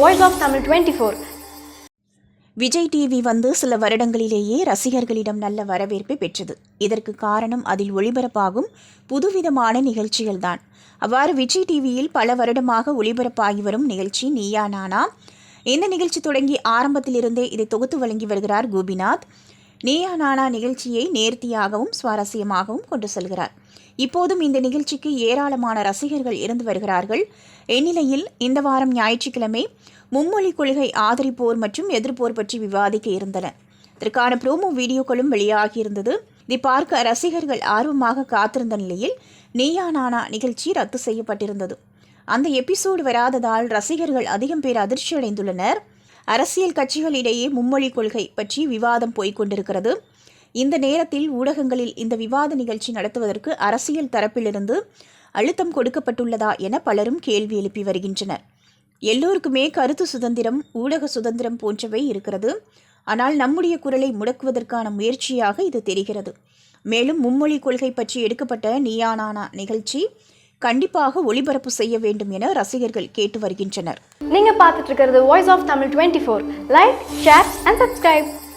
Voice of Tamil 24. Vijay TV வந்து சில வருடங்களிலேயே ரசிகர்களிடம் நல்ல வரவேற்பை பெற்றது. இதற்கு காரணம் அதில் ஒளிபரப்பாகும் புதுவிதமான நிகழ்ச்சிகள்தான். அவ்வாறு விஜய் டிவியில் பல வருடமாக ஒளிபரப்பாகி வரும் நிகழ்ச்சி நீயா நானா. இந்த நிகழ்ச்சி தொடங்கி ஆரம்பத்திலிருந்தே இதை தொகுத்து வழங்கி வருகிறார் கோபிநாத். நீயா நானா நிகழ்ச்சியை நேர்த்தியாகவும் சுவாரஸ்யமாகவும் கொண்டு செல்கிறார். இப்போதும் இந்த நிகழ்ச்சிக்கு ஏராளமான ரசிகர்கள் இருந்து வருகிறார்கள். இந்நிலையில் இந்த வாரம் ஞாயிற்றுக்கிழமை மும்மொழி கொள்கை ஆதரிப்போர் மற்றும் எதிர்ப்போர் பற்றி விவாதிக்க இருந்தன. இதற்கான ப்ரோமோ வீடியோக்களும் வெளியாகியிருந்தது. இதை பார்க்க ரசிகர்கள் ஆர்வமாக காத்திருந்த நிலையில் நீயா நானா நிகழ்ச்சி ரத்து செய்யப்பட்டிருந்தது. அந்த எபிசோடு வராததால் ரசிகர்கள் அதிகம் பேர் அதிர்ச்சி அடைந்துள்ளனர். அரசியல் கட்சிகளிடையே மும்மொழி கொள்கை பற்றி விவாதம் போய்கொண்டிருக்கிறது. இந்த நேரத்தில் ஊடகங்களில் இந்த விவாத நிகழ்ச்சி நடத்துவதற்கு அரசியல் தரப்பிலிருந்து அழுத்தம் கொடுக்கப்பட்டுள்ளதா என பலரும் கேள்வி எழுப்பி வருகின்றனர். எல்லோருக்குமே கருத்து சுதந்திரம், ஊடக சுதந்திரம் போன்றவை இருக்கிறது. ஆனால் நம்முடைய குரலை முடக்குவதற்கான முயற்சியாக இது தெரிகிறது. மேலும் மும்மொழி கொள்கை பற்றி எடுக்கப்பட்ட நீயா நானா நிகழ்ச்சி கண்டிப்பாக ஒளிபரப்பு செய்ய வேண்டும் என ரசிகர்கள் கேட்டு வருகின்றனர். நீங்க பார்த்துட்டு இருக்கிறது Voice of Tamil 24. Like, share and subscribe.